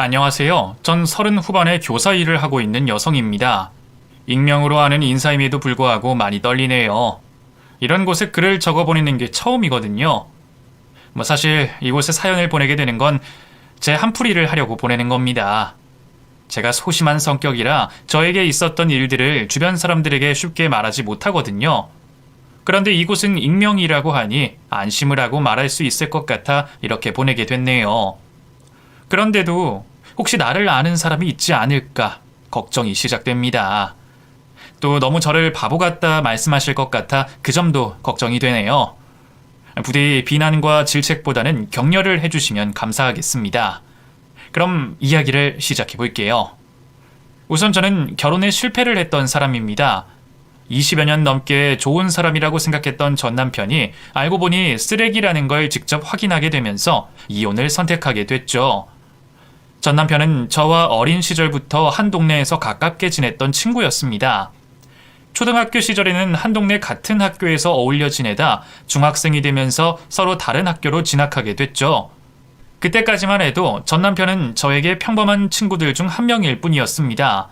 안녕하세요. 전 30 후반의 교사 일을 하고 있는 여성입니다. 익명으로 하는 인사임에도 불구하고 많이 떨리네요. 이런 곳에 글을 적어보내는 게 처음이거든요. 사실 이곳에 사연을 보내게 되는 건 제 한풀이를 하려고 보내는 겁니다. 제가 소심한 성격이라 저에게 있었던 일들을 주변 사람들에게 쉽게 말하지 못하거든요. 그런데 이곳은 익명이라고 하니 안심을 하고 말할 수 있을 것 같아 이렇게 보내게 됐네요. 그런데도 혹시 나를 아는 사람이 있지 않을까 걱정이 시작됩니다. 또 너무 저를 바보 같다 말씀하실 것 같아 그 점도 걱정이 되네요. 부디 비난과 질책보다는 격려를 해주시면 감사하겠습니다. 그럼 이야기를 시작해 볼게요. 우선 저는 결혼에 실패를 했던 사람입니다. 20여 년 넘게 좋은 사람이라고 생각했던 전 남편이 알고 보니 쓰레기라는 걸 직접 확인하게 되면서 이혼을 선택하게 됐죠. 전 남편은 저와 어린 시절부터 한 동네에서 가깝게 지냈던 친구였습니다. 초등학교 시절에는 한 동네 같은 학교에서 어울려 지내다 중학생이 되면서 서로 다른 학교로 진학하게 됐죠. 그때까지만 해도 전 남편은 저에게 평범한 친구들 중 한 명일 뿐이었습니다.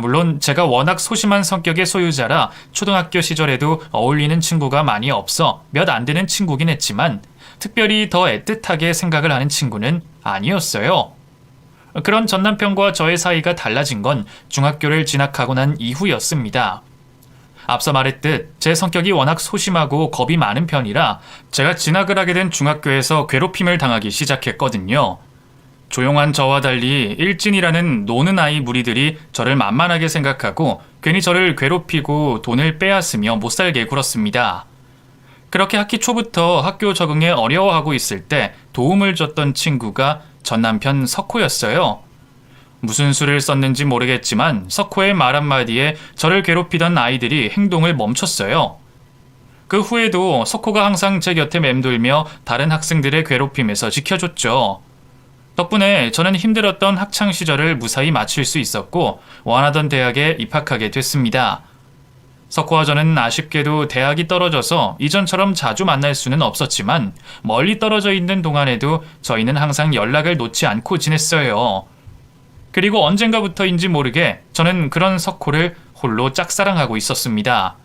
물론 제가 워낙 소심한 성격의 소유자라 초등학교 시절에도 어울리는 친구가 많이 없어 몇 안 되는 친구긴 했지만 특별히 더 애틋하게 생각을 하는 친구는 아니었어요. 그런 전 남편과 저의 사이가 달라진 건 중학교를 진학하고 난 이후였습니다. 앞서 말했듯 제 성격이 워낙 소심하고 겁이 많은 편이라 제가 진학을 하게 된 중학교에서 괴롭힘을 당하기 시작했거든요. 조용한 저와 달리 일진이라는 노는 아이 무리들이 저를 만만하게 생각하고 괜히 저를 괴롭히고 돈을 빼앗으며 못살게 굴었습니다. 그렇게 학기 초부터 학교 적응에 어려워하고 있을 때 도움을 줬던 친구가 전 남편 석호였어요. 무슨 수를 썼는지 모르겠지만 석호의 말 한마디에 저를 괴롭히던 아이들이 행동을 멈췄어요. 그 후에도 석호가 항상 제 곁에 맴돌며 다른 학생들의 괴롭힘에서 지켜줬죠. 덕분에 저는 힘들었던 학창시절을 무사히 마칠 수 있었고 원하던 대학에 입학하게 됐습니다. 석호와 저는 아쉽게도 대학이 떨어져서 이전처럼 자주 만날 수는 없었지만 멀리 떨어져 있는 동안에도 저희는 항상 연락을 놓지 않고 지냈어요. 그리고 언젠가부터인지 모르게 저는 그런 석호를 홀로 짝사랑하고 있었습니다.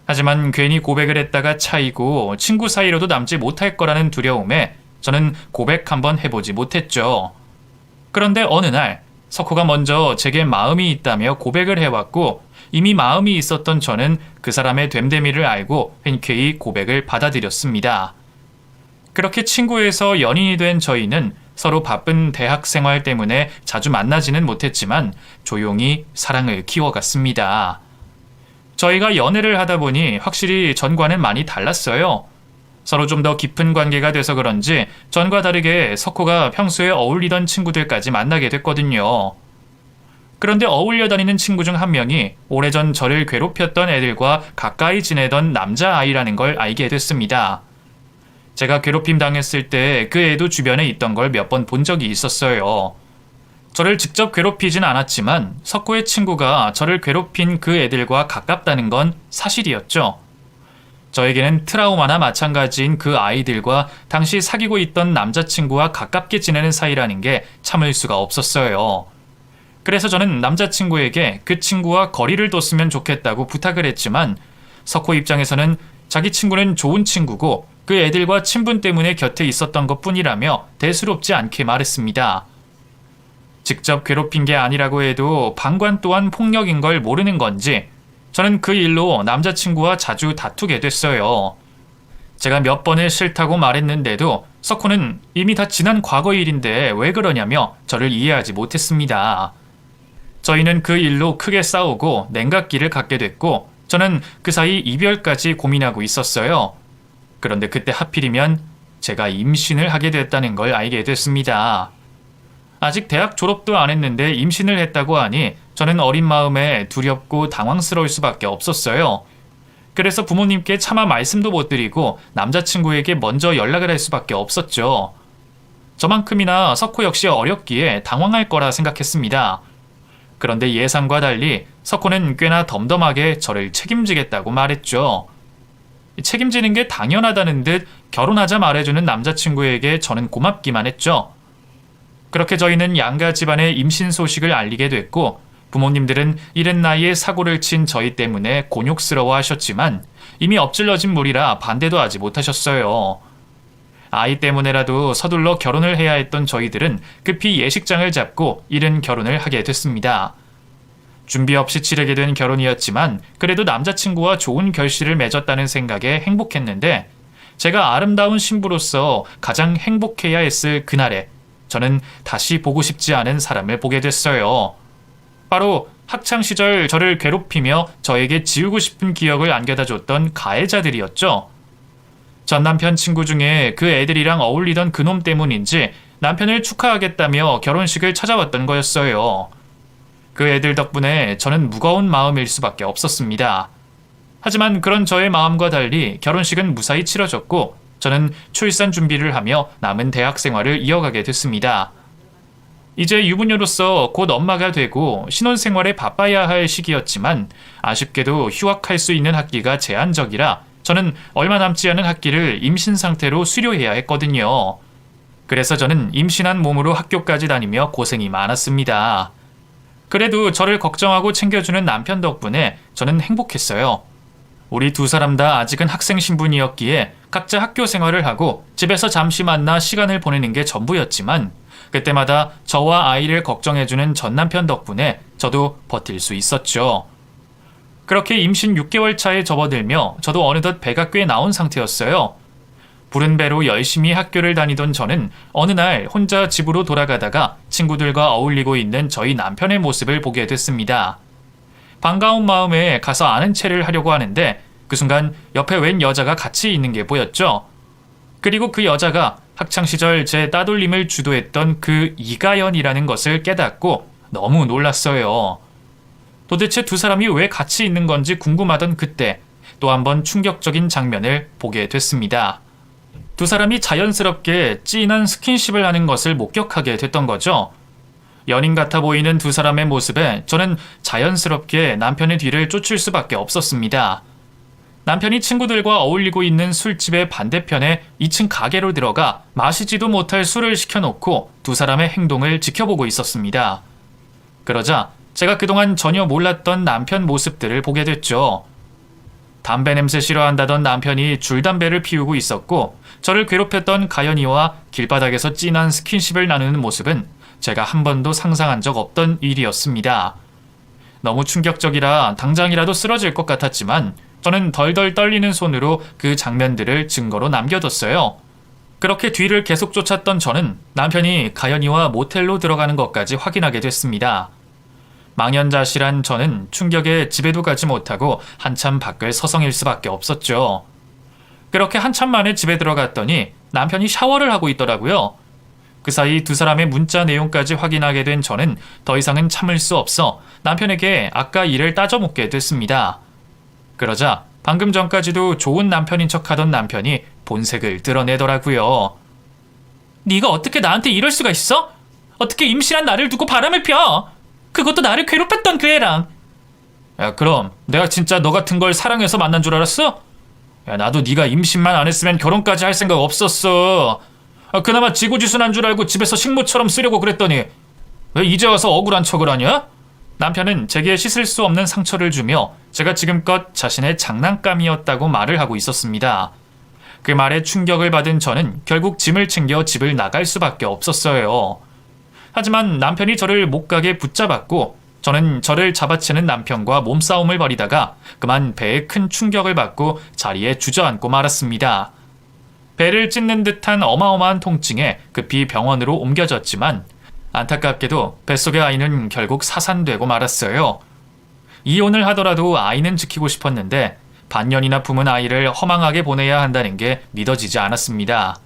하지만 괜히 고백을 했다가 차이고 친구 사이로도 남지 못할 거라는 두려움에 저는 고백 한번 해보지 못했죠. 그런데 어느 날 석호가 먼저 제게 마음이 있다며 고백을 해왔고 이미 마음이 있었던 저는 그 사람의 됨됨이를 알고 흔쾌히 고백을 받아들였습니다. 그렇게 친구에서 연인이 된 저희는 서로 바쁜 대학 생활 때문에 자주 만나지는 못했지만 조용히 사랑을 키워갔습니다. 저희가 연애를 하다 보니 확실히 전과는 많이 달랐어요. 서로 좀 더 깊은 관계가 돼서 그런지 전과 다르게 석호가 평소에 어울리던 친구들까지 만나게 됐거든요. 그런데 어울려 다니는 친구 중 한 명이 오래전 저를 괴롭혔던 애들과 가까이 지내던 남자아이라는 걸 알게 됐습니다. 제가 괴롭힘 당했을 때 그 애도 주변에 있던 걸 몇 번 본 적이 있었어요. 저를 직접 괴롭히진 않았지만 석호의 친구가 저를 괴롭힌 그 애들과 가깝다는 건 사실이었죠. 저에게는 트라우마나 마찬가지인 그 아이들과 당시 사귀고 있던 남자친구와 가깝게 지내는 사이라는 게 참을 수가 없었어요. 그래서 저는 남자친구에게 그 친구와 거리를 뒀으면 좋겠다고 부탁을 했지만 석호 입장에서는 자기 친구는 좋은 친구고 그 애들과 친분 때문에 곁에 있었던 것뿐이라며 대수롭지 않게 말했습니다. 직접 괴롭힌 게 아니라고 해도 방관 또한 폭력인 걸 모르는 건지 저는 그 일로 남자친구와 자주 다투게 됐어요. 제가 몇 번을 싫다고 말했는데도 석호는 이미 다 지난 과거 일인데 왜 그러냐며 저를 이해하지 못했습니다. 저희는 그 일로 크게 싸우고 냉각기를 갖게 됐고 저는 그 사이 이별까지 고민하고 있었어요. 그런데 그때 하필이면 제가 임신을 하게 됐다는 걸 알게 됐습니다. 아직 대학 졸업도 안 했는데 임신을 했다고 하니 저는 어린 마음에 두렵고 당황스러울 수밖에 없었어요. 그래서 부모님께 차마 말씀도 못 드리고 남자친구에게 먼저 연락을 할 수밖에 없었죠. 저만큼이나 석호 역시 어렸기에 당황할 거라 생각했습니다. 그런데 예상과 달리 석호는 꽤나 덤덤하게 저를 책임지겠다고 말했죠. 책임지는 게 당연하다는 듯 결혼하자 말해주는 남자친구에게 저는 고맙기만 했죠. 그렇게 저희는 양가 집안의 임신 소식을 알리게 됐고 부모님들은 이른 나이에 사고를 친 저희 때문에 곤욕스러워 하셨지만 이미 엎질러진 물이라 반대도 하지 못하셨어요. 아이 때문에라도 서둘러 결혼을 해야 했던 저희들은 급히 예식장을 잡고 이른 결혼을 하게 됐습니다. 준비 없이 치르게 된 결혼이었지만 그래도 남자친구와 좋은 결실을 맺었다는 생각에 행복했는데 제가 아름다운 신부로서 가장 행복해야 했을 그날에 저는 다시 보고 싶지 않은 사람을 보게 됐어요. 바로 학창시절 저를 괴롭히며 저에게 지우고 싶은 기억을 안겨다 줬던 가해자들이었죠. 전 남편 친구 중에 그 애들이랑 어울리던 그놈 때문인지 남편을 축하하겠다며 결혼식을 찾아왔던 거였어요. 그 애들 덕분에 저는 무거운 마음일 수밖에 없었습니다. 하지만 그런 저의 마음과 달리 결혼식은 무사히 치러졌고 저는 출산 준비를 하며 남은 대학 생활을 이어가게 됐습니다. 이제 유부녀로서 곧 엄마가 되고 신혼생활에 바빠야 할 시기였지만 아쉽게도 휴학할 수 있는 학기가 제한적이라 저는 얼마 남지 않은 학기를 임신 상태로 수료해야 했거든요. 그래서 저는 임신한 몸으로 학교까지 다니며 고생이 많았습니다. 그래도 저를 걱정하고 챙겨주는 남편 덕분에 저는 행복했어요. 우리 두 사람 다 아직은 학생 신분이었기에 각자 학교 생활을 하고 집에서 잠시 만나 시간을 보내는 게 전부였지만 그때마다 저와 아이를 걱정해주는 전 남편 덕분에 저도 버틸 수 있었죠. 그렇게 임신 6개월 차에 접어들며 저도 어느덧 배가 꽤 나온 상태였어요. 부른 배로 열심히 학교를 다니던 저는 어느 날 혼자 집으로 돌아가다가 친구들과 어울리고 있는 저희 남편의 모습을 보게 됐습니다. 반가운 마음에 가서 아는 체를 하려고 하는데 그 순간 옆에 웬 여자가 같이 있는 게 보였죠. 그리고 그 여자가 학창시절 제 따돌림을 주도했던 그 이가연이라는 것을 깨닫고 너무 놀랐어요. 도대체 두 사람이 왜 같이 있는 건지 궁금하던 그때 또 한 번 충격적인 장면을 보게 됐습니다. 두 사람이 자연스럽게 진한 스킨십을 하는 것을 목격하게 됐던 거죠. 연인 같아 보이는 두 사람의 모습에 저는 자연스럽게 남편의 뒤를 쫓을 수밖에 없었습니다. 남편이 친구들과 어울리고 있는 술집의 반대편에 2층 가게로 들어가 마시지도 못할 술을 시켜놓고 두 사람의 행동을 지켜보고 있었습니다. 그러자 제가 그동안 전혀 몰랐던 남편 모습들을 보게 됐죠. 담배 냄새 싫어한다던 남편이 줄담배를 피우고 있었고 저를 괴롭혔던 가연이와 길바닥에서 진한 스킨십을 나누는 모습은 제가 한 번도 상상한 적 없던 일이었습니다. 너무 충격적이라 당장이라도 쓰러질 것 같았지만 저는 덜덜 떨리는 손으로 그 장면들을 증거로 남겨뒀어요. 그렇게 뒤를 계속 쫓았던 저는 남편이 가연이와 모텔로 들어가는 것까지 확인하게 됐습니다. 망연자실한 저는 충격에 집에도 가지 못하고 한참 밖을 서성일 수밖에 없었죠. 그렇게 한참 만에 집에 들어갔더니 남편이 샤워를 하고 있더라고요. 그 사이 두 사람의 문자 내용까지 확인하게 된 저는 더 이상은 참을 수 없어 남편에게 아까 일을 따져묻게 됐습니다. 그러자 방금 전까지도 좋은 남편인 척하던 남편이 본색을 드러내더라고요. 네가 어떻게 나한테 이럴 수가 있어? 어떻게 임신한 나를 두고 바람을 펴? 그것도 나를 괴롭혔던 그 애랑. 야, 그럼 내가 진짜 너 같은 걸 사랑해서 만난 줄 알았어? 야, 나도 네가 임신만 안 했으면 결혼까지 할 생각 없었어. 그나마 지고지순한 줄 알고 집에서 식모처럼 쓰려고 그랬더니 왜 이제 와서 억울한 척을 하냐? 남편은 제게 씻을 수 없는 상처를 주며 제가 지금껏 자신의 장난감이었다고 말을 하고 있었습니다. 그 말에 충격을 받은 저는 결국 짐을 챙겨 집을 나갈 수밖에 없었어요. 하지만 남편이 저를 못 가게 붙잡았고 저는 저를 잡아채는 남편과 몸싸움을 벌이다가 그만 배에 큰 충격을 받고 자리에 주저앉고 말았습니다. 배를 찢는 듯한 어마어마한 통증에 급히 병원으로 옮겨졌지만 안타깝게도 뱃속의 아이는 결국 사산되고 말았어요. 이혼을 하더라도 아이는 지키고 싶었는데 반년이나 품은 아이를 허망하게 보내야 한다는 게 믿어지지 않았습니다.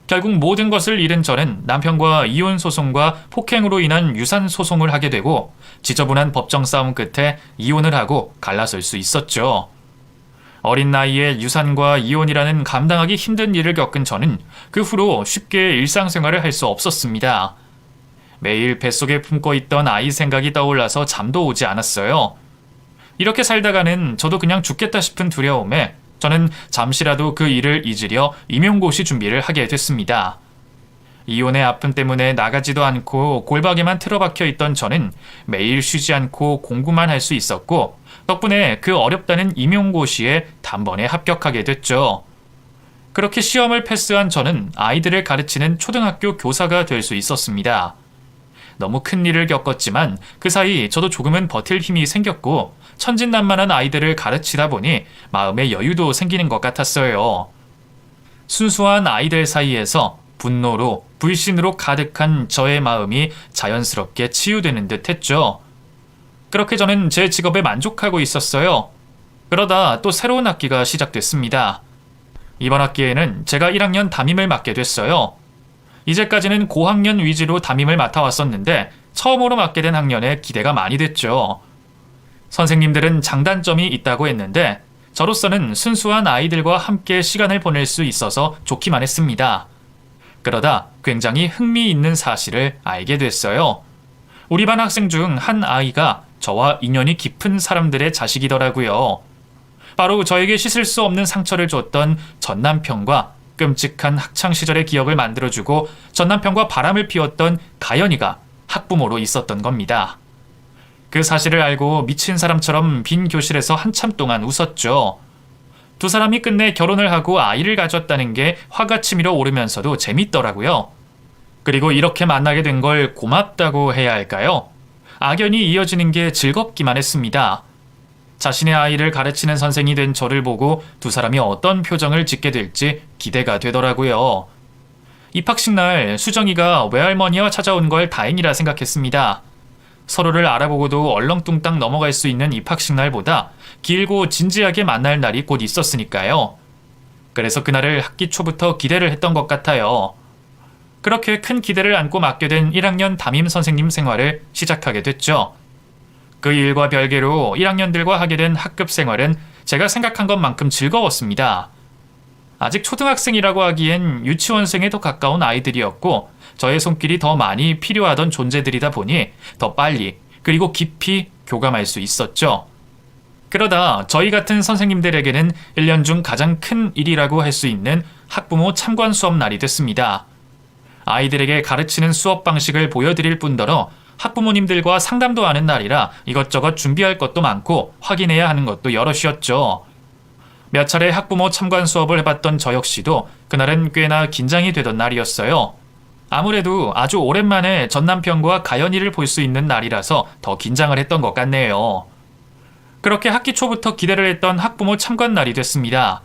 결국 모든 것을 잃은 저는 남편과 이혼 소송과 폭행으로 인한 유산 소송을 하게 되고 지저분한 법정 싸움 끝에 이혼을 하고 갈라설 수 있었죠. 어린 나이에 유산과 이혼이라는 감당하기 힘든 일을 겪은 저는 그 후로 쉽게 일상생활을 할 수 없었습니다. 매일 뱃속에 품고 있던 아이 생각이 떠올라서 잠도 오지 않았어요. 이렇게 살다가는 저도 그냥 죽겠다 싶은 두려움에 저는 잠시라도 그 일을 잊으려 임용고시 준비를 하게 됐습니다. 이혼의 아픔 때문에 나가지도 않고 골방에만 틀어박혀 있던 저는 매일 쉬지 않고 공부만 할 수 있었고, 덕분에 그 어렵다는 임용고시에 단번에 합격하게 됐죠. 그렇게 시험을 패스한 저는 아이들을 가르치는 초등학교 교사가 될 수 있었습니다. 너무 큰 일을 겪었지만 그 사이 저도 조금은 버틸 힘이 생겼고, 천진난만한 아이들을 가르치다 보니 마음의 여유도 생기는 것 같았어요. 순수한 아이들 사이에서 분노로, 불신으로 가득한 저의 마음이 자연스럽게 치유되는 듯 했죠. 그렇게 저는 제 직업에 만족하고 있었어요. 그러다 또 새로운 학기가 시작됐습니다. 이번 학기에는 제가 1학년 담임을 맡게 됐어요. 이제까지는 고학년 위주로 담임을 맡아왔었는데 처음으로 맡게 된 학년에 기대가 많이 됐죠. 선생님들은 장단점이 있다고 했는데 저로서는 순수한 아이들과 함께 시간을 보낼 수 있어서 좋기만 했습니다. 그러다 굉장히 흥미있는 사실을 알게 됐어요. 우리 반 학생 중 한 아이가 저와 인연이 깊은 사람들의 자식이더라고요. 바로 저에게 씻을 수 없는 상처를 줬던 전남편과 끔찍한 학창시절의 기억을 만들어주고 전남편과 바람을 피웠던 가연이가 학부모로 있었던 겁니다. 그 사실을 알고 미친 사람처럼 빈 교실에서 한참 동안 웃었죠. 두 사람이 끝내 결혼을 하고 아이를 가졌다는 게 화가 치밀어 오르면서도 재밌더라고요. 그리고 이렇게 만나게 된 걸 고맙다고 해야 할까요? 악연이 이어지는 게 즐겁기만 했습니다. 자신의 아이를 가르치는 선생이 된 저를 보고 두 사람이 어떤 표정을 짓게 될지 기대가 되더라고요. 입학식 날 수정이가 외할머니와 찾아온 걸 다행이라 생각했습니다. 서로를 알아보고도 얼렁뚱땅 넘어갈 수 있는 입학식 날보다 길고 진지하게 만날 날이 곧 있었으니까요. 그래서 그날을 학기 초부터 기대를 했던 것 같아요. 그렇게 큰 기대를 안고 맡게 된 1학년 담임 선생님 생활을 시작하게 됐죠. 그 일과 별개로 1학년들과 하게 된 학급 생활은 제가 생각한 것만큼 즐거웠습니다. 아직 초등학생이라고 하기엔 유치원생에 더 가까운 아이들이었고 저의 손길이 더 많이 필요하던 존재들이다 보니 더 빨리 그리고 깊이 교감할 수 있었죠. 그러다 저희 같은 선생님들에게는 1년 중 가장 큰 일이라고 할 수 있는 학부모 참관 수업 날이 됐습니다. 아이들에게 가르치는 수업 방식을 보여드릴 뿐더러 학부모님들과 상담도 하는 날이라 이것저것 준비할 것도 많고 확인해야 하는 것도 여럿이었죠. 몇 차례 학부모 참관 수업을 해봤던 저 역시도 그날은 꽤나 긴장이 되던 날이었어요. 아무래도 아주 오랜만에 전남편과 가연이를 볼 수 있는 날이라서 더 긴장을 했던 것 같네요. 그렇게 학기 초부터 기대를 했던 학부모 참관 날이 됐습니다.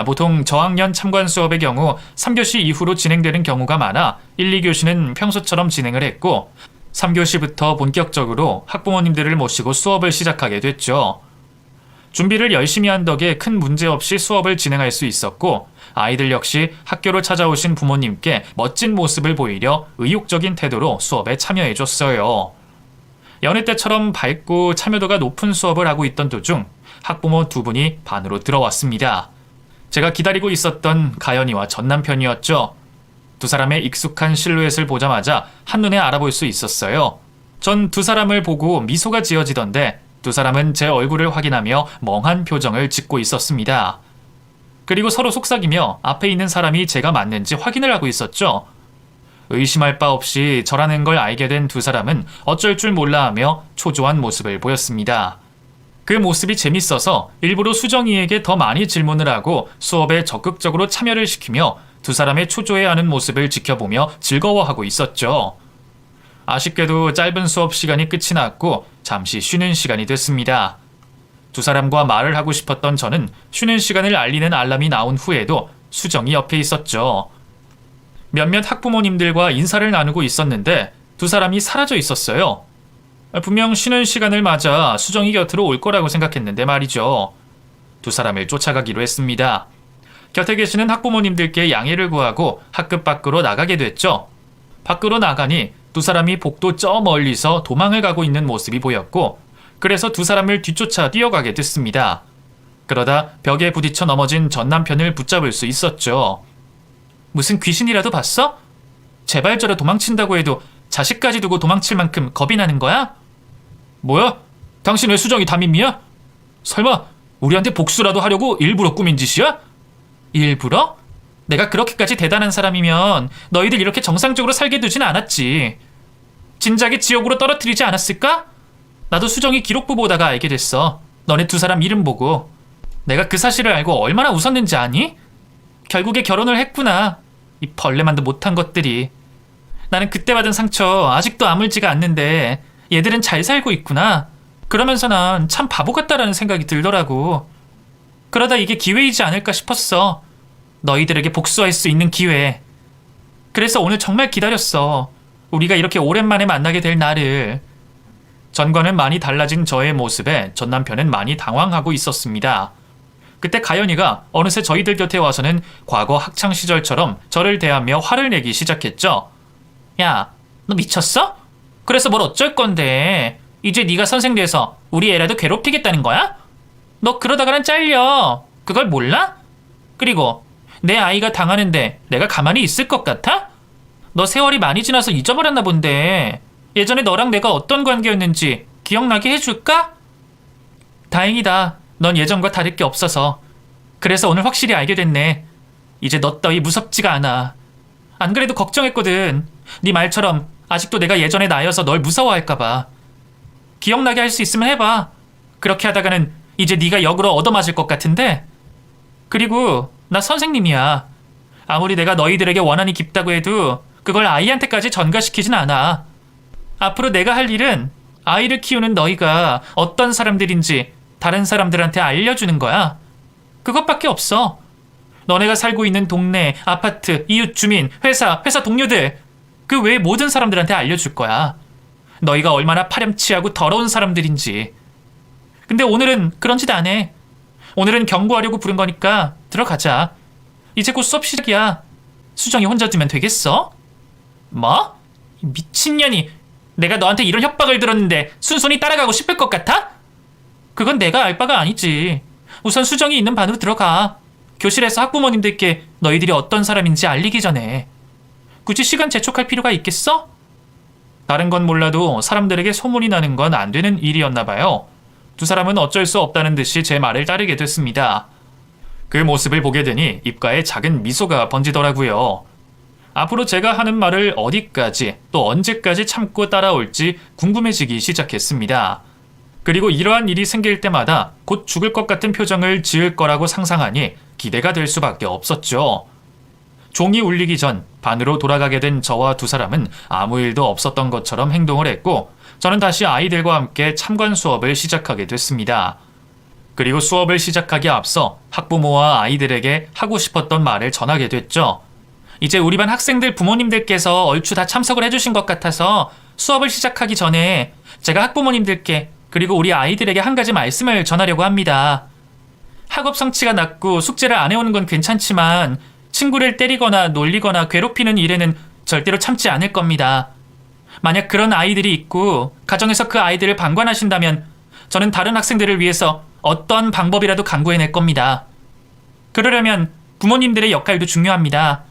보통 저학년 참관 수업의 경우 3교시 이후로 진행되는 경우가 많아 1, 2교시는 평소처럼 진행을 했고 3교시부터 본격적으로 학부모님들을 모시고 수업을 시작하게 됐죠. 준비를 열심히 한 덕에 큰 문제 없이 수업을 진행할 수 있었고 아이들 역시 학교로 찾아오신 부모님께 멋진 모습을 보이려 의욕적인 태도로 수업에 참여해줬어요. 여느 때처럼 밝고 참여도가 높은 수업을 하고 있던 도중 학부모 두 분이 반으로 들어왔습니다. 제가 기다리고 있었던 가연이와 전남편이었죠. 두 사람의 익숙한 실루엣을 보자마자 한눈에 알아볼 수 있었어요. 전 두 사람을 보고 미소가 지어지던데 두 사람은 제 얼굴을 확인하며 멍한 표정을 짓고 있었습니다. 그리고 서로 속삭이며 앞에 있는 사람이 제가 맞는지 확인을 하고 있었죠. 의심할 바 없이 저라는 걸 알게 된 두 사람은 어쩔 줄 몰라 하며 초조한 모습을 보였습니다. 그 모습이 재밌어서 일부러 수정이에게 더 많이 질문을 하고 수업에 적극적으로 참여를 시키며 두 사람의 초조해하는 모습을 지켜보며 즐거워하고 있었죠. 아쉽게도 짧은 수업 시간이 끝이 났고 잠시 쉬는 시간이 됐습니다. 두 사람과 말을 하고 싶었던 저는 쉬는 시간을 알리는 알람이 나온 후에도 수정이 옆에 있었죠. 몇몇 학부모님들과 인사를 나누고 있었는데 두 사람이 사라져 있었어요. 분명 쉬는 시간을 맞아 수정이 곁으로 올 거라고 생각했는데 말이죠. 두 사람을 쫓아가기로 했습니다. 곁에 계시는 학부모님들께 양해를 구하고 학급 밖으로 나가게 됐죠. 밖으로 나가니 두 사람이 복도 저 멀리서 도망을 가고 있는 모습이 보였고 그래서 두 사람을 뒤쫓아 뛰어가게 됐습니다. 그러다 벽에 부딪혀 넘어진 전남편을 붙잡을 수 있었죠. 무슨 귀신이라도 봤어? 제발 저래 도망친다고 해도 자식까지 두고 도망칠 만큼 겁이 나는 거야? 뭐야? 당신 왜 수정이 담임이야? 설마 우리한테 복수라도 하려고 일부러 꾸민 짓이야? 일부러? 내가 그렇게까지 대단한 사람이면 너희들 이렇게 정상적으로 살게 두진 않았지. 진작에 지옥으로 떨어뜨리지 않았을까? 나도 수정이 기록부 보다가 알게 됐어. 너네 두 사람 이름 보고. 내가 그 사실을 알고 얼마나 웃었는지 아니? 결국에 결혼을 했구나. 이 벌레만도 못한 것들이. 나는 그때 받은 상처 아직도 아물지가 않는데 얘들은 잘 살고 있구나. 그러면서 난 참 바보 같다라는 생각이 들더라고. 그러다 이게 기회이지 않을까 싶었어. 너희들에게 복수할 수 있는 기회. 그래서 오늘 정말 기다렸어. 우리가 이렇게 오랜만에 만나게 될 날을. 전과는 많이 달라진 저의 모습에 전 남편은 많이 당황하고 있었습니다. 그때 가연이가 어느새 저희들 곁에 와서는 과거 학창시절처럼 저를 대하며 화를 내기 시작했죠. 야, 너 미쳤어? 그래서 뭘 어쩔 건데. 이제 네가 선생 돼서 우리 애라도 괴롭히겠다는 거야? 너 그러다가는 잘려. 그걸 몰라? 그리고 내 아이가 당하는데 내가 가만히 있을 것 같아? 너 세월이 많이 지나서 잊어버렸나 본데. 예전에 너랑 내가 어떤 관계였는지 기억나게 해줄까? 다행이다. 넌 예전과 다를 게 없어서. 그래서 오늘 확실히 알게 됐네. 이제 너 따위 무섭지가 않아. 안 그래도 걱정했거든. 네 말처럼 아직도 내가 예전의 나여서 널 무서워할까봐. 기억나게 할 수 있으면 해봐. 그렇게 하다가는 이제 네가 역으로 얻어맞을 것 같은데. 그리고 나 선생님이야. 아무리 내가 너희들에게 원한이 깊다고 해도 그걸 아이한테까지 전가시키진 않아. 앞으로 내가 할 일은 아이를 키우는 너희가 어떤 사람들인지 다른 사람들한테 알려주는 거야. 그것밖에 없어. 너네가 살고 있는 동네, 아파트, 이웃 주민, 회사 동료들, 그 외의 모든 사람들한테 알려줄 거야. 너희가 얼마나 파렴치하고 더러운 사람들인지. 근데 오늘은 그런 짓 안 해. 오늘은 경고하려고 부른 거니까 들어가자. 이제 곧 수업 시작이야. 수정이 혼자 두면 되겠어? 뭐? 미친년이. 내가 너한테 이런 협박을 들었는데 순순히 따라가고 싶을 것 같아? 그건 내가 알 바가 아니지. 우선 수정이 있는 반으로 들어가. 교실에서 학부모님들께 너희들이 어떤 사람인지 알리기 전에. 굳이 시간 재촉할 필요가 있겠어? 다른 건 몰라도 사람들에게 소문이 나는 건 안 되는 일이었나 봐요. 두 사람은 어쩔 수 없다는 듯이 제 말을 따르게 됐습니다. 그 모습을 보게 되니 입가에 작은 미소가 번지더라고요. 앞으로 제가 하는 말을 어디까지 또 언제까지 참고 따라올지 궁금해지기 시작했습니다. 그리고 이러한 일이 생길 때마다 곧 죽을 것 같은 표정을 지을 거라고 상상하니 기대가 될 수밖에 없었죠. 종이 울리기 전 반으로 돌아가게 된 저와 두 사람은 아무 일도 없었던 것처럼 행동을 했고 저는 다시 아이들과 함께 참관 수업을 시작하게 됐습니다. 그리고 수업을 시작하기에 앞서 학부모와 아이들에게 하고 싶었던 말을 전하게 됐죠. 이제 우리 반 학생들 부모님들께서 얼추 다 참석을 해주신 것 같아서 수업을 시작하기 전에 제가 학부모님들께 그리고 우리 아이들에게 한 가지 말씀을 전하려고 합니다. 학업 성취가 낮고 숙제를 안 해오는 건 괜찮지만 친구를 때리거나 놀리거나 괴롭히는 일에는 절대로 참지 않을 겁니다. 만약 그런 아이들이 있고 가정에서 그 아이들을 방관하신다면 저는 다른 학생들을 위해서 어떤 방법이라도 강구해낼 겁니다. 그러려면 부모님들의 역할도 중요합니다.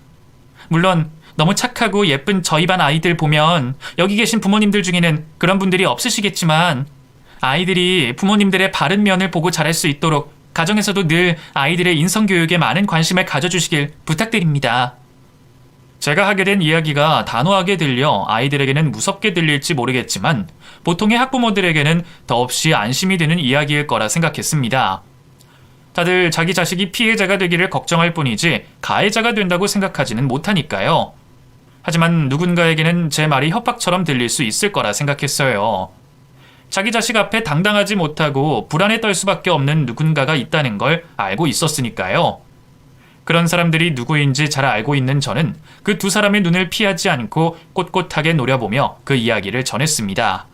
물론 너무 착하고 예쁜 저희 반 아이들 보면 여기 계신 부모님들 중에는 그런 분들이 없으시겠지만 아이들이 부모님들의 바른 면을 보고 자랄 수 있도록 가정에서도 늘 아이들의 인성교육에 많은 관심을 가져주시길 부탁드립니다. 제가 하게 된 이야기가 단호하게 들려 아이들에게는 무섭게 들릴지 모르겠지만 보통의 학부모들에게는 더없이 안심이 되는 이야기일 거라 생각했습니다. 다들 자기 자식이 피해자가 되기를 걱정할 뿐이지 가해자가 된다고 생각하지는 못하니까요. 하지만 누군가에게는 제 말이 협박처럼 들릴 수 있을 거라 생각했어요. 자기 자식 앞에 당당하지 못하고 불안에 떨 수밖에 없는 누군가가 있다는 걸 알고 있었으니까요. 그런 사람들이 누구인지 잘 알고 있는 저는 그 두 사람의 눈을 피하지 않고 꼿꼿하게 노려보며 그 이야기를 전했습니다.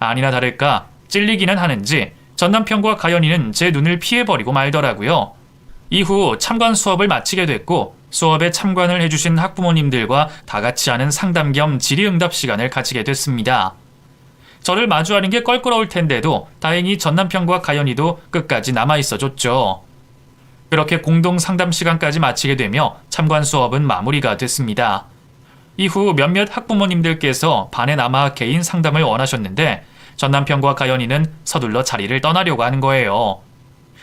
아니나 다를까 찔리기는 하는지 전 남편과 가연이는 제 눈을 피해버리고 말더라고요. 이후 참관 수업을 마치게 됐고 수업에 참관을 해주신 학부모님들과 다 같이 하는 상담 겸 질의응답 시간을 가지게 됐습니다. 저를 마주하는 게 껄끄러울 텐데도 다행히 전 남편과 가연이도 끝까지 남아있어 줬죠. 그렇게 공동 상담 시간까지 마치게 되며 참관 수업은 마무리가 됐습니다. 이후 몇몇 학부모님들께서 반에 남아 개인 상담을 원하셨는데 전 남편과 가연이는 서둘러 자리를 떠나려고 하는 거예요.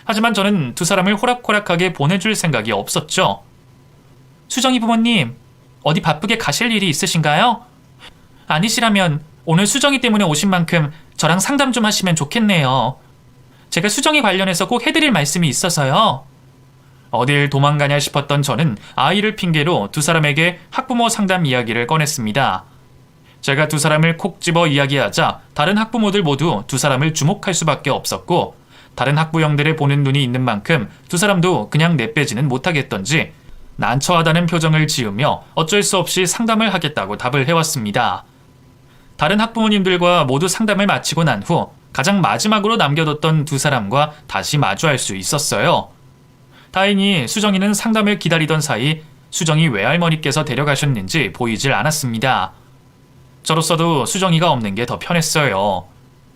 하지만 저는 두 사람을 호락호락하게 보내줄 생각이 없었죠. 수정이 부모님, 어디 바쁘게 가실 일이 있으신가요? 아니시라면 오늘 수정이 때문에 오신 만큼 저랑 상담 좀 하시면 좋겠네요. 제가 수정이 관련해서 꼭 해드릴 말씀이 있어서요. 어딜 도망가냐 싶었던 저는 아이를 핑계로 두 사람에게 학부모 상담 이야기를 꺼냈습니다. 제가 두 사람을 콕 집어 이야기하자 다른 학부모들 모두 두 사람을 주목할 수밖에 없었고, 다른 학부형들의 보는 눈이 있는 만큼 두 사람도 그냥 내빼지는 못하겠던지 난처하다는 표정을 지으며 어쩔 수 없이 상담을 하겠다고 답을 해왔습니다. 다른 학부모님들과 모두 상담을 마치고 난 후 가장 마지막으로 남겨뒀던 두 사람과 다시 마주할 수 있었어요. 다행히 수정이는 상담을 기다리던 사이 수정이 외할머니께서 데려가셨는지 보이질 않았습니다. 저로서도 수정이가 없는 게 더 편했어요.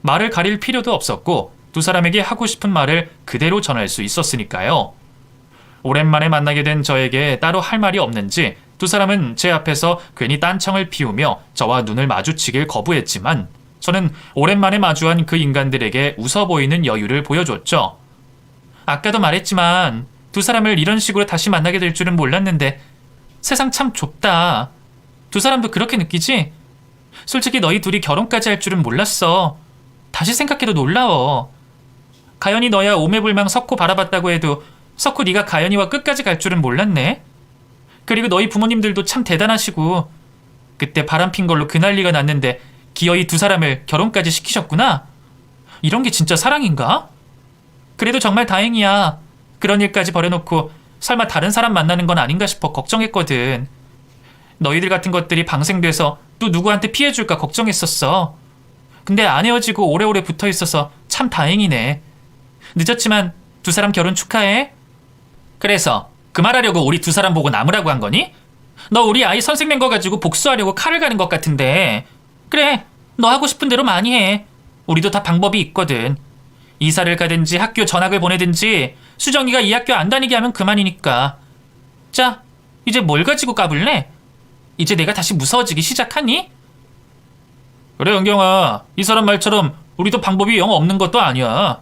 말을 가릴 필요도 없었고 두 사람에게 하고 싶은 말을 그대로 전할 수 있었으니까요. 오랜만에 만나게 된 저에게 따로 할 말이 없는지 두 사람은 제 앞에서 괜히 딴청을 피우며 저와 눈을 마주치길 거부했지만, 저는 오랜만에 마주한 그 인간들에게 웃어 보이는 여유를 보여줬죠. 아까도 말했지만 두 사람을 이런 식으로 다시 만나게 될 줄은 몰랐는데 세상 참 좁다. 두 사람도 그렇게 느끼지? 솔직히 너희 둘이 결혼까지 할 줄은 몰랐어. 다시 생각해도 놀라워. 가연이 너야 오매불망 석호 바라봤다고 해도 석호 네가 가연이와 끝까지 갈 줄은 몰랐네. 그리고 너희 부모님들도 참 대단하시고 그때 바람핀 걸로 그 난리가 났는데 기어이 두 사람을 결혼까지 시키셨구나. 이런 게 진짜 사랑인가? 그래도 정말 다행이야. 그런 일까지 버려놓고 설마 다른 사람 만나는 건 아닌가 싶어 걱정했거든. 너희들 같은 것들이 방생돼서 또 누구한테 피해줄까 걱정했었어. 근데 안 헤어지고 오래오래 붙어있어서 참 다행이네. 늦었지만 두 사람 결혼 축하해. 그래서 그 말하려고 우리 두 사람 보고 나무라고 한 거니? 너 우리 아이 선생님 거 가지고 복수하려고 칼을 가는 것 같은데. 그래, 너 하고 싶은 대로 많이 해. 우리도 다 방법이 있거든. 이사를 가든지 학교 전학을 보내든지 수정이가 이 학교 안 다니게 하면 그만이니까. 자, 이제 뭘 가지고 까불래? 이제 내가 다시 무서워지기 시작하니? 그래, 은경아. 이 사람 말처럼 우리도 방법이 영 없는 것도 아니야.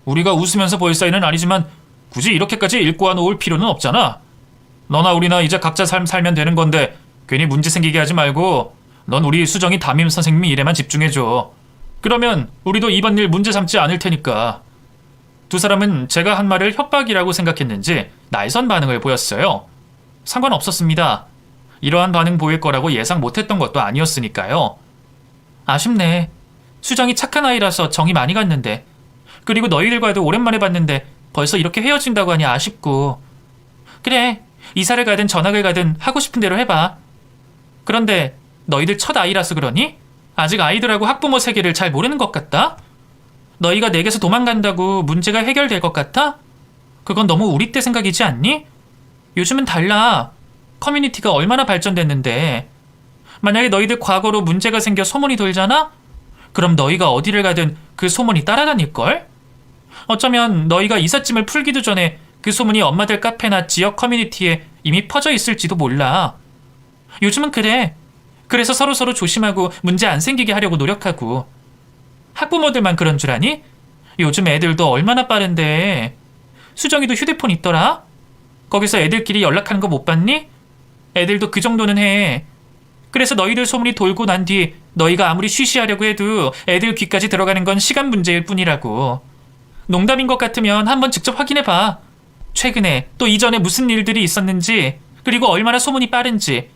우리가 웃으면서 볼 사이는 아니지만 굳이 이렇게까지 일꼬아 놓을 필요는 없잖아. 너나 우리나 이제 각자 삶 살면 되는 건데 괜히 문제 생기게 하지 말고 넌 우리 수정이 담임 선생님 일에만 집중해줘. 그러면 우리도 이번 일 문제 삼지 않을 테니까. 두 사람은 제가 한 말을 협박이라고 생각했는지 날선 반응을 보였어요. 상관없었습니다. 이러한 반응 보일 거라고 예상 못했던 것도 아니었으니까요. 아쉽네. 수정이 착한 아이라서 정이 많이 갔는데. 그리고 너희들과도 오랜만에 봤는데 벌써 이렇게 헤어진다고 하니 아쉽고. 그래, 이사를 가든 전학을 가든 하고 싶은 대로 해봐. 그런데 너희들 첫 아이라서 그러니? 아직 아이들하고 학부모 세계를 잘 모르는 것 같다? 너희가 내게서 도망간다고 문제가 해결될 것 같아? 그건 너무 우리 때 생각이지 않니? 요즘은 달라. 커뮤니티가 얼마나 발전됐는데. 만약에 너희들 과거로 문제가 생겨 소문이 돌잖아? 그럼 너희가 어디를 가든 그 소문이 따라다닐걸? 어쩌면 너희가 이삿짐을 풀기도 전에 그 소문이 엄마들 카페나 지역 커뮤니티에 이미 퍼져 있을지도 몰라. 요즘은 그래. 그래서 서로서로 조심하고 문제 안 생기게 하려고 노력하고. 학부모들만 그런 줄 아니? 요즘 애들도 얼마나 빠른데. 수정이도 휴대폰 있더라? 거기서 애들끼리 연락하는 거 못 봤니? 애들도 그 정도는 해. 그래서 너희들 소문이 돌고 난 뒤 너희가 아무리 쉬쉬하려고 해도 애들 귀까지 들어가는 건 시간 문제일 뿐이라고. 농담인 것 같으면 한번 직접 확인해봐. 최근에 또 이전에 무슨 일들이 있었는지, 그리고 얼마나 소문이 빠른지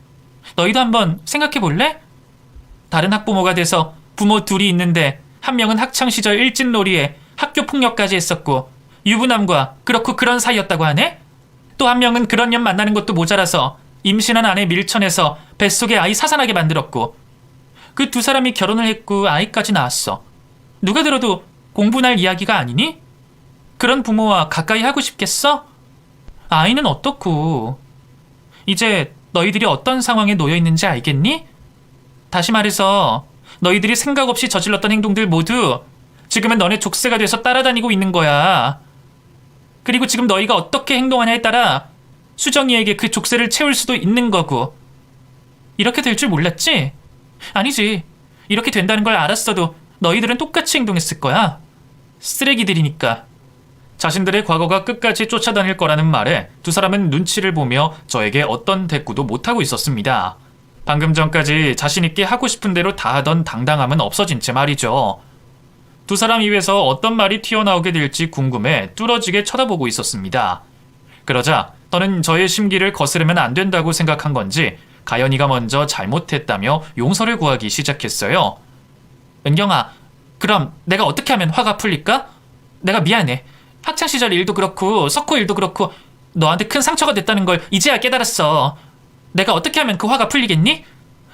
너희도 한번 생각해볼래? 다른 학부모가 돼서 부모 둘이 있는데 한 명은 학창시절 일진놀이에 학교 폭력까지 했었고 유부남과 그렇고 그런 사이였다고 하네? 또 한 명은 그런 년 만나는 것도 모자라서 임신한 아내 밀쳐내서 뱃속에 아이 사산하게 만들었고, 그 두 사람이 결혼을 했고 아이까지 낳았어. 누가 들어도 공분할 이야기가 아니니? 그런 부모와 가까이 하고 싶겠어? 아이는 어떻고. 이제 너희들이 어떤 상황에 놓여 있는지 알겠니? 다시 말해서 너희들이 생각 없이 저질렀던 행동들 모두 지금은 너네 족쇄가 돼서 따라다니고 있는 거야. 그리고 지금 너희가 어떻게 행동하냐에 따라 수정이에게 그 족쇄를 채울 수도 있는 거고. 이렇게 될 줄 몰랐지? 아니지. 이렇게 된다는 걸 알았어도 너희들은 똑같이 행동했을 거야. 쓰레기들이니까. 자신들의 과거가 끝까지 쫓아다닐 거라는 말에 두 사람은 눈치를 보며 저에게 어떤 대꾸도 못하고 있었습니다. 방금 전까지 자신있게 하고 싶은 대로 다 하던 당당함은 없어진 채 말이죠. 두 사람 입에서 어떤 말이 튀어나오게 될지 궁금해 뚫어지게 쳐다보고 있었습니다. 그러자 저는 저의 심기를 거스르면 안 된다고 생각한 건지 가연이가 먼저 잘못했다며 용서를 구하기 시작했어요. 은경아, 그럼 내가 어떻게 하면 화가 풀릴까? 내가 미안해. 학창시절 일도 그렇고 석호 일도 그렇고 너한테 큰 상처가 됐다는 걸 이제야 깨달았어. 내가 어떻게 하면 그 화가 풀리겠니?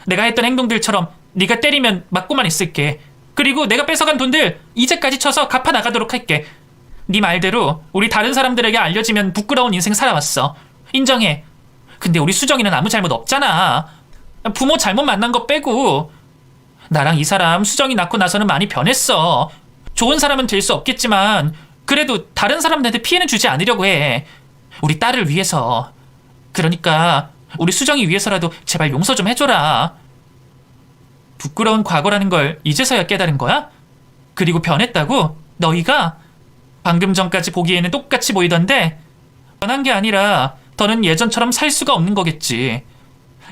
내가 했던 행동들처럼 네가 때리면 맞고만 있을게. 그리고 내가 뺏어간 돈들 이제까지 쳐서 갚아 나가도록 할게. 네 말대로 우리 다른 사람들에게 알려지면 부끄러운 인생 살아왔어. 인정해. 근데 우리 수정이는 아무 잘못 없잖아. 부모 잘못 만난 거 빼고. 나랑 이 사람 수정이 낳고 나서는 많이 변했어. 좋은 사람은 될 수 없겠지만 그래도 다른 사람들한테 피해는 주지 않으려고 해. 우리 딸을 위해서. 그러니까 우리 수정이 위해서라도 제발 용서 좀 해줘라. 부끄러운 과거라는 걸 이제서야 깨달은 거야? 그리고 변했다고? 너희가? 방금 전까지 보기에는 똑같이 보이던데 변한 게 아니라 더는 예전처럼 살 수가 없는 거겠지.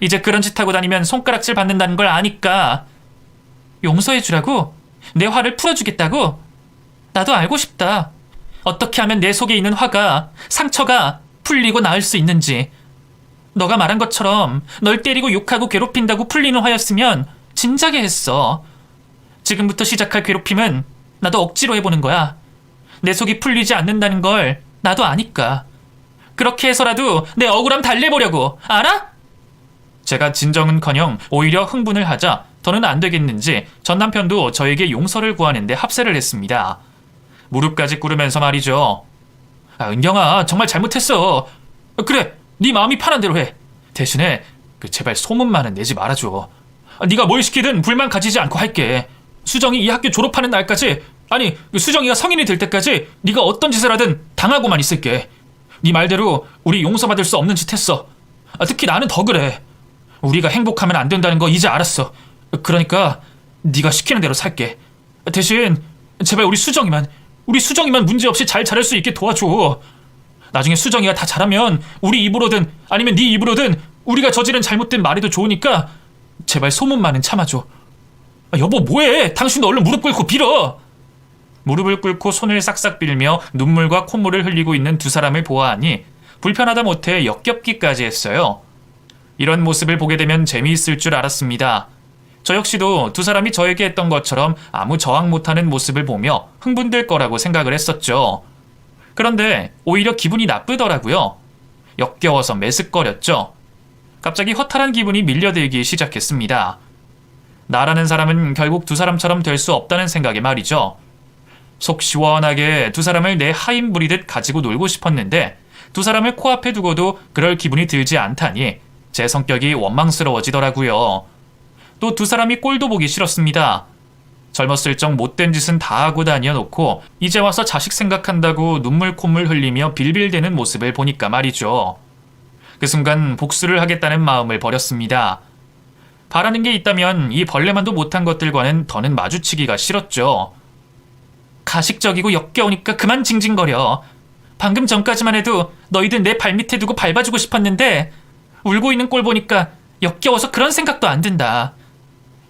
이제 그런 짓 하고 다니면 손가락질 받는다는 걸 아니까. 용서해주라고? 내 화를 풀어주겠다고? 나도 알고 싶다. 어떻게 하면 내 속에 있는 화가, 상처가 풀리고 나을 수 있는지. 너가 말한 것처럼 널 때리고 욕하고 괴롭힌다고 풀리는 화였으면 진작에 했어. 지금부터 시작할 괴롭힘은 나도 억지로 해보는 거야. 내 속이 풀리지 않는다는 걸 나도 아니까. 그렇게 해서라도 내 억울함 달래보려고. 알아? 제가 진정은커녕 오히려 흥분을 하자 더는 안 되겠는지 전 남편도 저에게 용서를 구하는데 합세를 했습니다. 무릎까지 꿇으면서 말이죠. 은경아, 정말 잘못했어. 그래, 네 마음이 편한 대로 해. 대신에 제발 소문만은 내지 말아줘. 네가 뭘 시키든 불만 가지지 않고 할게. 수정이 이 학교 졸업하는 날까지, 아니 수정이가 성인이 될 때까지 네가 어떤 짓을 하든 당하고만 있을게. 네 말대로 우리 용서받을 수 없는 짓 했어. 특히 나는 더 그래. 우리가 행복하면 안 된다는 거 이제 알았어. 그러니까 네가 시키는 대로 살게. 대신 제발 우리 수정이만 문제없이 잘 자랄 수 있게 도와줘. 나중에 수정이가 다 자라면 우리 입으로든 아니면 네 입으로든 우리가 저지른 잘못된 말해도 좋으니까 제발 소문만은 참아줘. 여보, 뭐해? 당신도 얼른 무릎 꿇고 빌어. 무릎을 꿇고 손을 싹싹 빌며 눈물과 콧물을 흘리고 있는 두 사람을 보아하니 불편하다 못해 역겹기까지 했어요. 이런 모습을 보게 되면 재미있을 줄 알았습니다. 저 역시도 두 사람이 저에게 했던 것처럼 아무 저항 못하는 모습을 보며 흥분될 거라고 생각을 했었죠. 그런데 오히려 기분이 나쁘더라고요. 역겨워서 메슥거렸죠. 갑자기 허탈한 기분이 밀려들기 시작했습니다. 나라는 사람은 결국 두 사람처럼 될 수 없다는 생각에 말이죠. 속 시원하게 두 사람을 내 하인 부리듯 가지고 놀고 싶었는데 두 사람을 코앞에 두고도 그럴 기분이 들지 않다니 제 성격이 원망스러워지더라고요. 또 두 사람이 꼴도 보기 싫었습니다. 젊었을 적 못된 짓은 다 하고 다녀놓고 이제 와서 자식 생각한다고 눈물 콧물 흘리며 빌빌대는 모습을 보니까 말이죠. 그 순간 복수를 하겠다는 마음을 버렸습니다. 바라는 게 있다면 이 벌레만도 못한 것들과는 더는 마주치기가 싫었죠. 가식적이고 역겨우니까 그만 징징거려. 방금 전까지만 해도 너희들 내 발밑에 두고 밟아주고 싶었는데 울고 있는 꼴 보니까 역겨워서 그런 생각도 안 든다.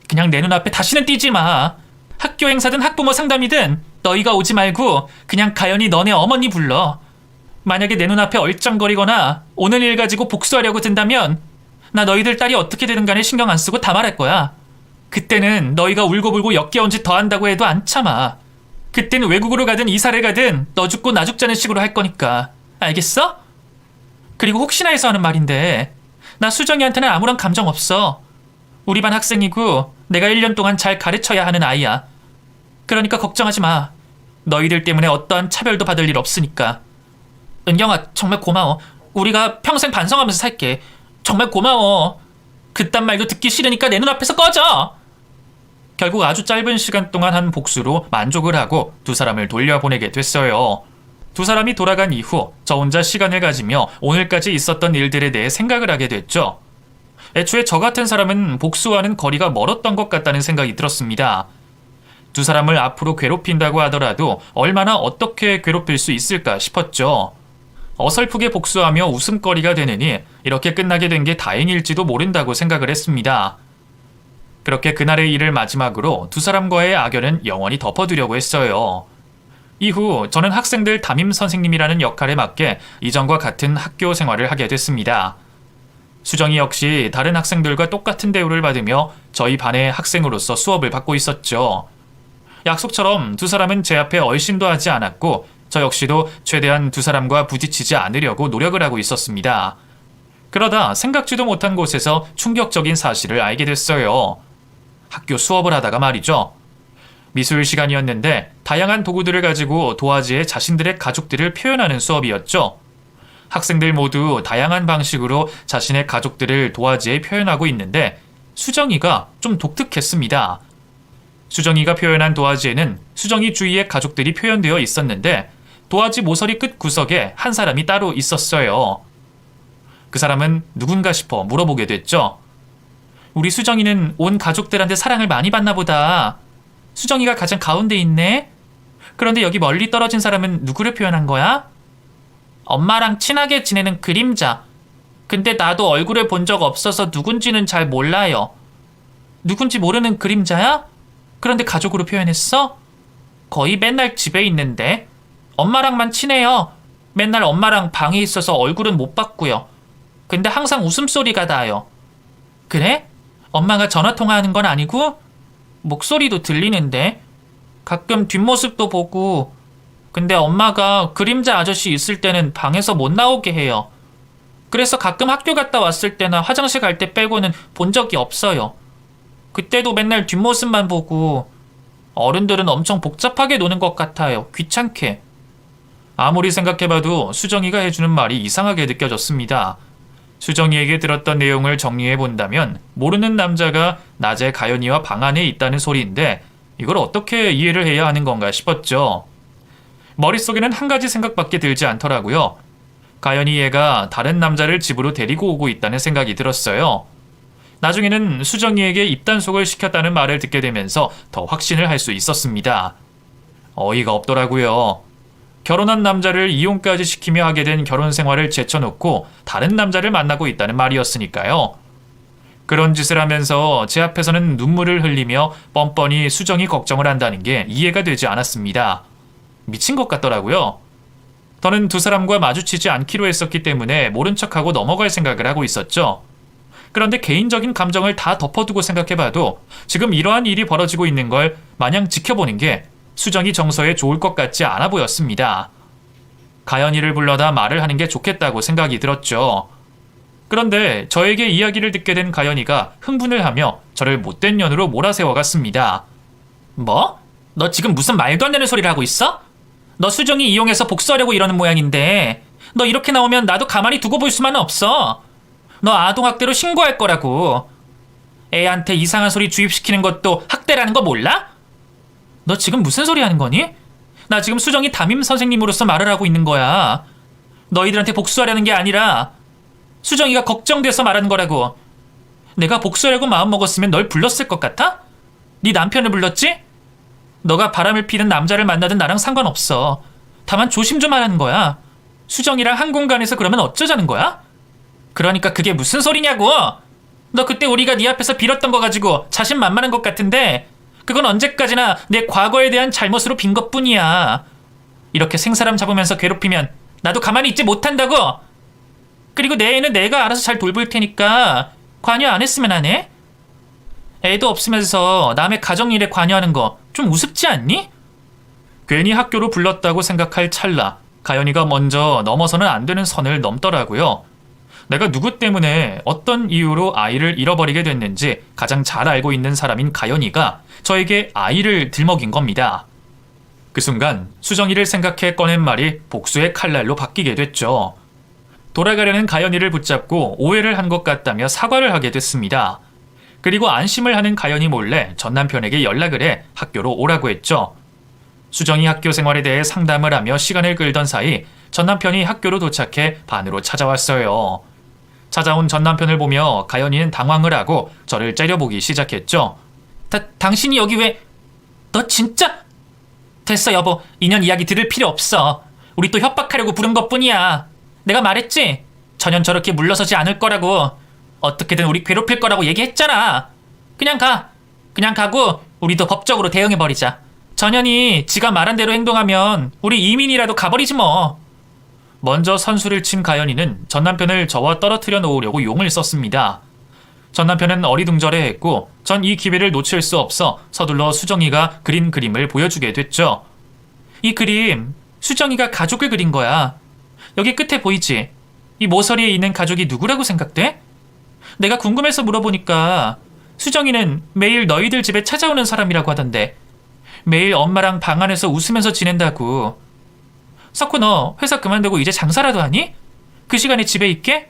그냥 내 눈앞에 다시는 띄지 마. 학교 행사든 학부모 상담이든 너희가 오지 말고 그냥 가연히 너네 어머니 불러. 만약에 내 눈앞에 얼쩡거리거나 오는 일 가지고 복수하려고 든다면 나 너희들 딸이 어떻게 되든 간에 신경 안 쓰고 다 말할 거야. 그때는 너희가 울고불고 역겨운 짓 더 한다고 해도 안 참아. 그때는 외국으로 가든 이사를 가든 너 죽고 나 죽자는 식으로 할 거니까. 알겠어? 그리고 혹시나 해서 하는 말인데 나 수정이한테는 아무런 감정 없어. 우리 반 학생이고 내가 1년 동안 잘 가르쳐야 하는 아이야. 그러니까 걱정하지 마. 너희들 때문에 어떠한 차별도 받을 일 없으니까. 은경아, 정말 고마워. 우리가 평생 반성하면서 살게. 정말 고마워. 그딴 말도 듣기 싫으니까 내 눈앞에서 꺼져. 결국 아주 짧은 시간 동안 한 복수로 만족을 하고 두 사람을 돌려보내게 됐어요. 두 사람이 돌아간 이후 저 혼자 시간을 가지며 오늘까지 있었던 일들에 대해 생각을 하게 됐죠. 애초에 저 같은 사람은 복수와는 거리가 멀었던 것 같다는 생각이 들었습니다. 두 사람을 앞으로 괴롭힌다고 하더라도 얼마나 어떻게 괴롭힐 수 있을까 싶었죠. 어설프게 복수하며 웃음거리가 되느니 이렇게 끝나게 된 게 다행일지도 모른다고 생각을 했습니다. 그렇게 그날의 일을 마지막으로 두 사람과의 악연은 영원히 덮어두려고 했어요. 이후 저는 학생들 담임 선생님이라는 역할에 맞게 이전과 같은 학교 생활을 하게 됐습니다. 수정이 역시 다른 학생들과 똑같은 대우를 받으며 저희 반의 학생으로서 수업을 받고 있었죠. 약속처럼 두 사람은 제 앞에 얼씬도 하지 않았고 저 역시도 최대한 두 사람과 부딪히지 않으려고 노력을 하고 있었습니다. 그러다 생각지도 못한 곳에서 충격적인 사실을 알게 됐어요. 학교 수업을 하다가 말이죠. 미술 시간이었는데 다양한 도구들을 가지고 도화지에 자신들의 가족들을 표현하는 수업이었죠. 학생들 모두 다양한 방식으로 자신의 가족들을 도화지에 표현하고 있는데 수정이가 좀 독특했습니다. 수정이가 표현한 도화지에는 수정이 주위의 가족들이 표현되어 있었는데 도화지 모서리 끝 구석에 한 사람이 따로 있었어요. 그 사람은 누군가 싶어 물어보게 됐죠. 우리 수정이는 온 가족들한테 사랑을 많이 받나 보다. 수정이가 가장 가운데 있네. 그런데 여기 멀리 떨어진 사람은 누구를 표현한 거야? 엄마랑 친하게 지내는 그림자. 근데 나도 얼굴을 본 적 없어서 누군지는 잘 몰라요. 누군지 모르는 그림자야? 그런데 가족으로 표현했어? 거의 맨날 집에 있는데. 엄마랑만 친해요. 맨날 엄마랑 방에 있어서 얼굴은 못 봤고요. 근데 항상 웃음소리가 나요. 그래? 엄마가 전화통화하는 건 아니고? 목소리도 들리는데. 가끔 뒷모습도 보고. 근데 엄마가 그림자 아저씨 있을 때는 방에서 못 나오게 해요. 그래서 가끔 학교 갔다 왔을 때나 화장실 갈 때 빼고는 본 적이 없어요. 그때도 맨날 뒷모습만 보고. 어른들은 엄청 복잡하게 노는 것 같아요. 귀찮게. 아무리 생각해봐도 수정이가 해주는 말이 이상하게 느껴졌습니다. 수정이에게 들었던 내용을 정리해본다면 모르는 남자가 낮에 가연이와 방 안에 있다는 소리인데 이걸 어떻게 이해를 해야 하는 건가 싶었죠. 머릿속에는 한 가지 생각밖에 들지 않더라고요. 가연이 얘가 다른 남자를 집으로 데리고 오고 있다는 생각이 들었어요. 나중에는 수정이에게 입단속을 시켰다는 말을 듣게 되면서 더 확신을 할 수 있었습니다. 어이가 없더라고요. 결혼한 남자를 이혼까지 시키며 하게 된 결혼 생활을 제쳐놓고 다른 남자를 만나고 있다는 말이었으니까요. 그런 짓을 하면서 제 앞에서는 눈물을 흘리며 뻔뻔히 수정이 걱정을 한다는 게 이해가 되지 않았습니다. 미친 것 같더라고요. 저는 두 사람과 마주치지 않기로 했었기 때문에 모른 척하고 넘어갈 생각을 하고 있었죠. 그런데 개인적인 감정을 다 덮어두고 생각해봐도 지금 이러한 일이 벌어지고 있는 걸 마냥 지켜보는 게 수정이 정서에 좋을 것 같지 않아 보였습니다. 가연이를 불러다 말을 하는 게 좋겠다고 생각이 들었죠. 그런데 저에게 이야기를 듣게 된 가연이가 흥분을 하며 저를 못된 년으로 몰아세워갔습니다. 뭐? 너 지금 무슨 말도 안 되는 소리를 하고 있어? 너 수정이 이용해서 복수하려고 이러는 모양인데 너 이렇게 나오면 나도 가만히 두고 볼 수만은 없어. 너 아동학대로 신고할 거라고. 애한테 이상한 소리 주입시키는 것도 학대라는 거 몰라? 너 지금 무슨 소리 하는 거니? 나 지금 수정이 담임 선생님으로서 말을 하고 있는 거야. 너희들한테 복수하려는 게 아니라 수정이가 걱정돼서 말하는 거라고. 내가 복수하려고 마음먹었으면 널 불렀을 것 같아? 네 남편을 불렀지? 너가 바람을 피는 남자를 만나든 나랑 상관없어. 다만 조심 좀 하라는 거야. 수정이랑 한 공간에서 그러면 어쩌자는 거야? 그러니까 그게 무슨 소리냐고. 너 그때 우리가 네 앞에서 빌었던 거 가지고 자신만만한 것 같은데 그건 언제까지나 내 과거에 대한 잘못으로 빈 것뿐이야. 이렇게 생사람 잡으면서 괴롭히면 나도 가만히 있지 못한다고. 그리고 내 애는 내가 알아서 잘 돌볼 테니까 관여 안 했으면 안 해? 애도 없으면서 남의 가정일에 관여하는 거 좀 우습지 않니? 괜히 학교로 불렀다고 생각할 찰나 가연이가 먼저 넘어서는 안 되는 선을 넘더라고요. 내가 누구 때문에 어떤 이유로 아이를 잃어버리게 됐는지 가장 잘 알고 있는 사람인 가연이가 저에게 아이를 들먹인 겁니다. 그 순간 수정이를 생각해 꺼낸 말이 복수의 칼날로 바뀌게 됐죠. 돌아가려는 가연이를 붙잡고 오해를 한 것 같다며 사과를 하게 됐습니다. 그리고 안심을 하는 가연이 몰래 전 남편에게 연락을 해 학교로 오라고 했죠. 수정이 학교 생활에 대해 상담을 하며 시간을 끌던 사이 전 남편이 학교로 도착해 반으로 찾아왔어요. 찾아온 전 남편을 보며 가연이는 당황을 하고 저를 째려보기 시작했죠. 당신이 여기 왜... 너 진짜? 됐어 여보, 인연 이야기 들을 필요 없어. 우리 또 협박하려고 부른 것뿐이야. 내가 말했지? 전혀 저렇게 물러서지 않을 거라고. 어떻게든 우리 괴롭힐 거라고 얘기했잖아. 그냥 가. 그냥 가고 우리도 법적으로 대응해버리자. 전현이 지가 말한 대로 행동하면 우리 이민이라도 가버리지 뭐. 먼저 선수를 친 가연이는 전남편을 저와 떨어뜨려 놓으려고 용을 썼습니다. 전남편은 어리둥절해했고 전 이 기회를 놓칠 수 없어 서둘러 수정이가 그린 그림을 보여주게 됐죠. 이 그림, 수정이가 가족을 그린 거야. 여기 끝에 보이지? 이 모서리에 있는 가족이 누구라고 생각돼? 내가 궁금해서 물어보니까 수정이는 매일 너희들 집에 찾아오는 사람이라고 하던데, 매일 엄마랑 방 안에서 웃으면서 지낸다고. 석호, 너 회사 그만두고 이제 장사라도 하니? 그 시간에 집에 있게?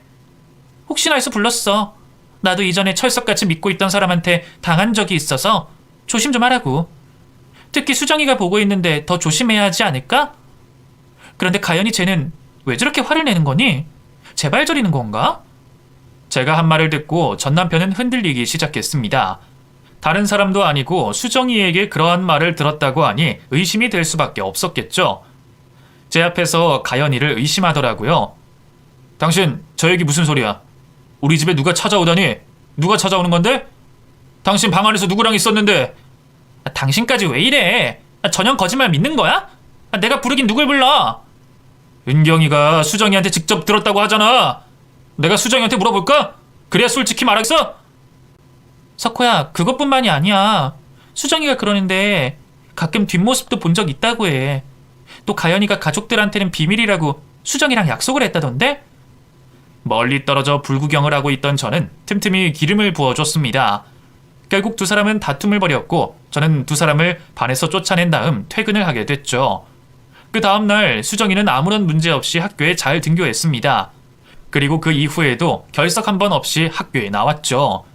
혹시나 해서 불렀어. 나도 이전에 철석같이 믿고 있던 사람한테 당한 적이 있어서 조심 좀 하라고. 특히 수정이가 보고 있는데 더 조심해야 하지 않을까? 그런데 가연이 쟤는 왜 저렇게 화를 내는 거니? 제발 저리는 건가? 제가 한 말을 듣고 전 남편은 흔들리기 시작했습니다. 다른 사람도 아니고 수정이에게 그러한 말을 들었다고 하니 의심이 될 수밖에 없었겠죠. 제 앞에서 가연이를 의심하더라고요. 당신 저 얘기 무슨 소리야? 우리 집에 누가 찾아오다니? 누가 찾아오는 건데? 당신 방 안에서 누구랑 있었는데? 당신까지 왜 이래? 전혀 거짓말 믿는 거야? 내가 부르긴 누굴 불러? 은경이가 수정이한테 직접 들었다고 하잖아. 내가 수정이한테 물어볼까? 그래야 솔직히 말하겠어? 석호야, 그것뿐만이 아니야. 수정이가 그러는데 가끔 뒷모습도 본 적 있다고 해. 또 가연이가 가족들한테는 비밀이라고 수정이랑 약속을 했다던데? 멀리 떨어져 불구경을 하고 있던 저는 틈틈이 기름을 부어줬습니다. 결국 두 사람은 다툼을 벌였고 저는 두 사람을 반에서 쫓아낸 다음 퇴근을 하게 됐죠. 그 다음날 수정이는 아무런 문제 없이 학교에 잘 등교했습니다. 그리고 그 이후에도 결석 한 번 없이 학교에 나왔죠.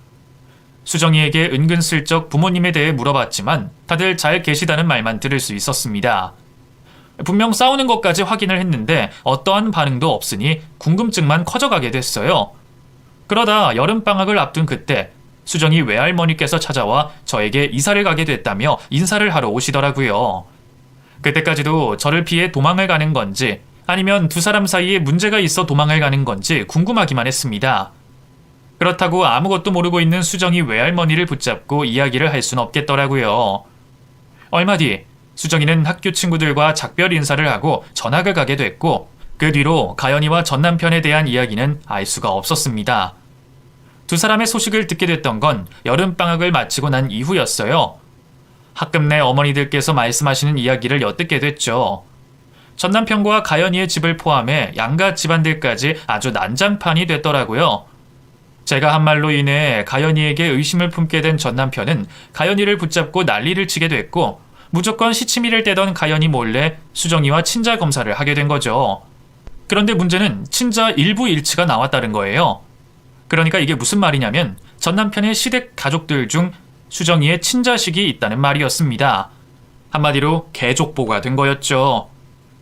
수정이에게 은근슬쩍 부모님에 대해 물어봤지만 다들 잘 계시다는 말만 들을 수 있었습니다. 분명 싸우는 것까지 확인을 했는데 어떠한 반응도 없으니 궁금증만 커져가게 됐어요. 그러다 여름방학을 앞둔 그때 수정이 외할머니께서 찾아와 저에게 이사를 가게 됐다며 인사를 하러 오시더라고요. 그때까지도 저를 피해 도망을 가는 건지 아니면 두 사람 사이에 문제가 있어 도망을 가는 건지 궁금하기만 했습니다. 그렇다고 아무것도 모르고 있는 수정이 외할머니를 붙잡고 이야기를 할 순 없겠더라고요. 얼마 뒤 수정이는 학교 친구들과 작별 인사를 하고 전학을 가게 됐고 그 뒤로 가연이와 전남편에 대한 이야기는 알 수가 없었습니다. 두 사람의 소식을 듣게 됐던 건 여름방학을 마치고 난 이후였어요. 학급 내 어머니들께서 말씀하시는 이야기를 엿듣게 됐죠. 전남편과 가연이의 집을 포함해 양가 집안들까지 아주 난장판이 됐더라고요. 제가 한 말로 인해 가연이에게 의심을 품게 된 전남편은 가연이를 붙잡고 난리를 치게 됐고 무조건 시치미를 떼던 가연이 몰래 수정이와 친자 검사를 하게 된 거죠. 그런데 문제는 친자 일부 일치가 나왔다는 거예요. 그러니까 이게 무슨 말이냐면 전남편의 시댁 가족들 중 수정이의 친자식이 있다는 말이었습니다. 한마디로 개족보가 된 거였죠.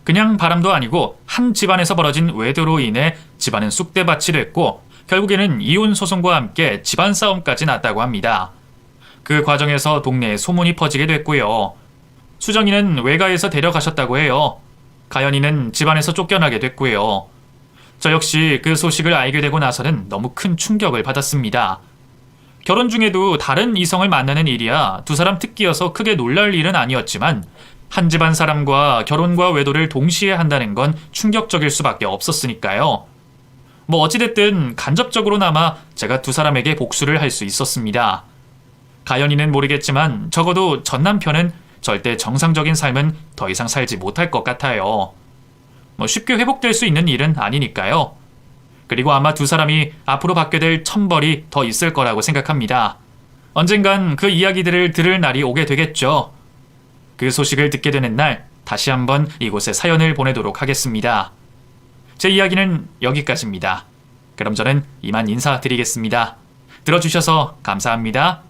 그냥 바람도 아니고 한 집안에서 벌어진 외도로 인해 집안은 쑥대밭이 됐고 결국에는 이혼 소송과 함께 집안 싸움까지 났다고 합니다. 그 과정에서 동네에 소문이 퍼지게 됐고요. 수정이는 외가에서 데려가셨다고 해요. 가연이는 집안에서 쫓겨나게 됐고요. 저 역시 그 소식을 알게 되고 나서는 너무 큰 충격을 받았습니다. 결혼 중에도 다른 이성을 만나는 일이야 두 사람 특기여서 크게 놀랄 일은 아니었지만 한 집안 사람과 결혼과 외도를 동시에 한다는 건 충격적일 수밖에 없었으니까요. 뭐 어찌됐든 간접적으로나마 제가 두 사람에게 복수를 할 수 있었습니다. 가연이는 모르겠지만 적어도 전 남편은 절대 정상적인 삶은 더 이상 살지 못할 것 같아요. 뭐 쉽게 회복될 수 있는 일은 아니니까요. 그리고 아마 두 사람이 앞으로 받게 될 천벌이 더 있을 거라고 생각합니다. 언젠간 그 이야기들을 들을 날이 오게 되겠죠. 그 소식을 듣게 되는 날 다시 한번 이곳에 사연을 보내도록 하겠습니다. 제 이야기는 여기까지입니다. 그럼 저는 이만 인사드리겠습니다. 들어주셔서 감사합니다.